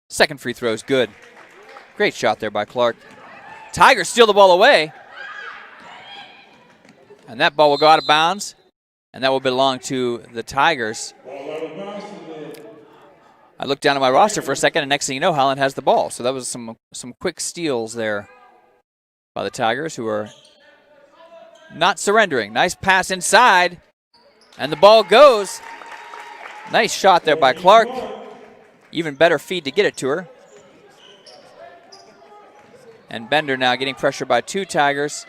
Second free throw is good. Great shot there by Clark. Tigers steal the ball away. And that ball will go out of bounds. And that will belong to the Tigers. I looked down at my roster for a second, and next thing you know, Howland has the ball. So that was some quick steals there by the Tigers, who are not surrendering. Nice pass inside, and the ball goes. Nice shot there by Clark. Even better feed to get it to her. And Bender now getting pressure by two Tigers.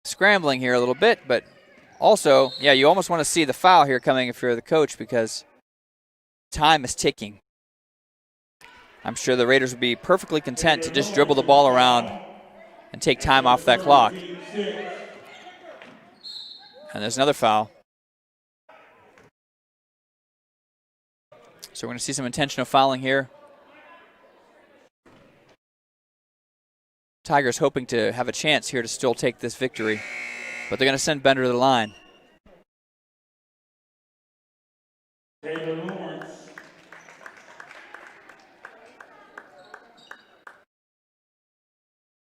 Scrambling here a little bit, but also, yeah, you almost want to see the foul here coming if you're the coach because time is ticking. I'm sure the Raiders would be perfectly content to just dribble the ball around and take time off that clock. And there's another foul. So we're going to see some intentional fouling here. Tigers hoping to have a chance here to still take this victory, but they're going to send Bender to the line.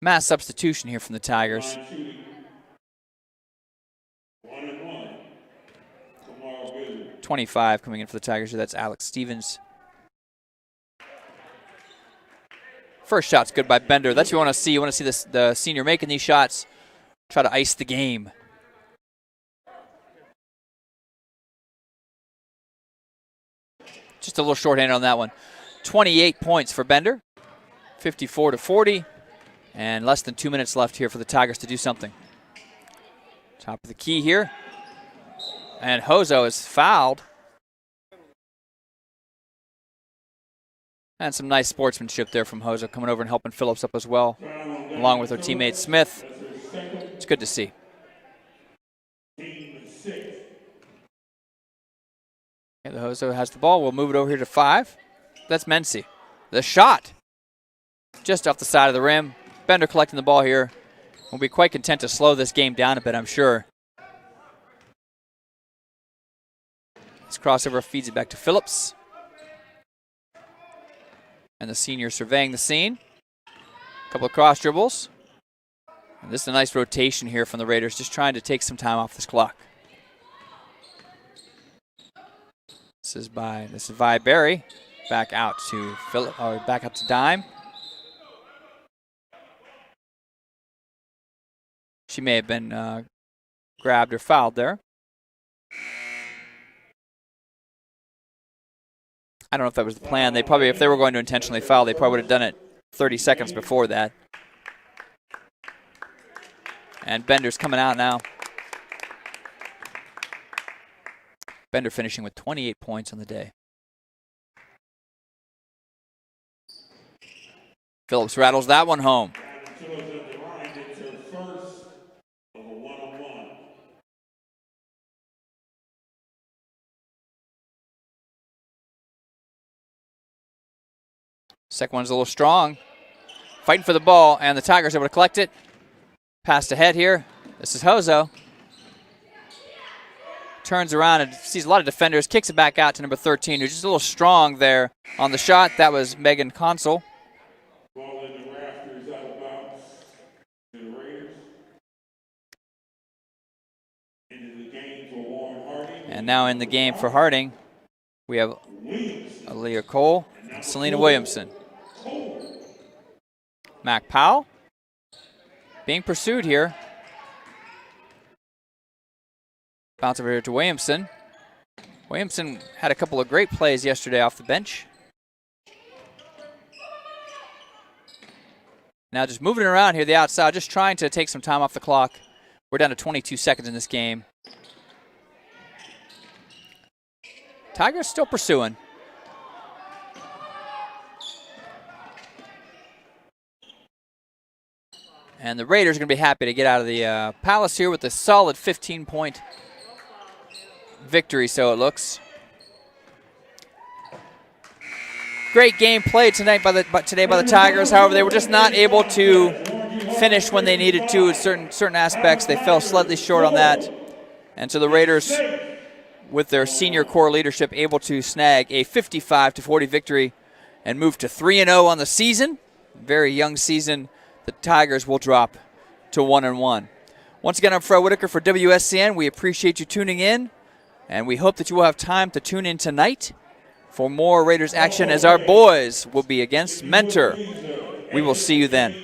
Mass substitution here from the Tigers. 25 coming in for the Tigers here. That's Alex Stevens. First shot's good by Bender. That's what you want to see. You want to see the senior making these shots, try to ice the game. Just a little shorthanded on that one. 28 points for Bender, 54-40, and less than 2 minutes left here for the Tigers to do something. Top of the key here, and Hozo is fouled. And some nice sportsmanship there from Hozo, coming over and helping Phillips up as well, along with her teammate Smith. It's good to see. Okay, the Hozo has the ball. We'll move it over here to 5. That's Mency. The shot, just off the side of the rim. Bender collecting the ball here. We'll be quite content to slow this game down a bit, I'm sure. This crossover feeds it back to Phillips. And the senior surveying the scene. A couple of cross dribbles. And this is a nice rotation here from the Raiders, just trying to take some time off this clock. This is Vi Berry. Back out to Dime. She may have been grabbed or fouled there. I don't know if that was the plan. They probably, if they were going to intentionally foul, they probably would have done it 30 seconds before that. And Bender's coming out now. Bender finishing with 28 points on the day. Phillips rattles that one home. Second one's a little strong. Fighting for the ball, and the Tigers able to collect it. Passed ahead here. This is Hozo. Turns around and sees a lot of defenders. Kicks it back out to number 13, who's just a little strong there on the shot. That was Megan Consul. Ball in the rafters out of bounds to the Raiders. Into the game for Warren Harding. And now in the game for Harding, we have Aaliyah Cole and Selena Williamson. Mac Powell being pursued here. Bounce over here to Williamson. Williamson had a couple of great plays yesterday off the bench. Now just moving around here, the outside, just trying to take some time off the clock. We're down to 22 seconds in this game. Tigers still pursuing. And the Raiders are going to be happy to get out of the Palace here with a solid 15-point victory, so it looks. Great game played today by the Tigers. However, they were just not able to finish when they needed to in certain aspects. They fell slightly short on that. And so the Raiders, with their senior core leadership, able to snag a 55-40 victory and move to 3-0 on the season. Very young season. The Tigers will drop to 1-1. Once again, I'm Fred Whitaker for WSCN. We appreciate you tuning in, and we hope that you will have time to tune in tonight for more Raiders action as our boys will be against Mentor. We will see you then.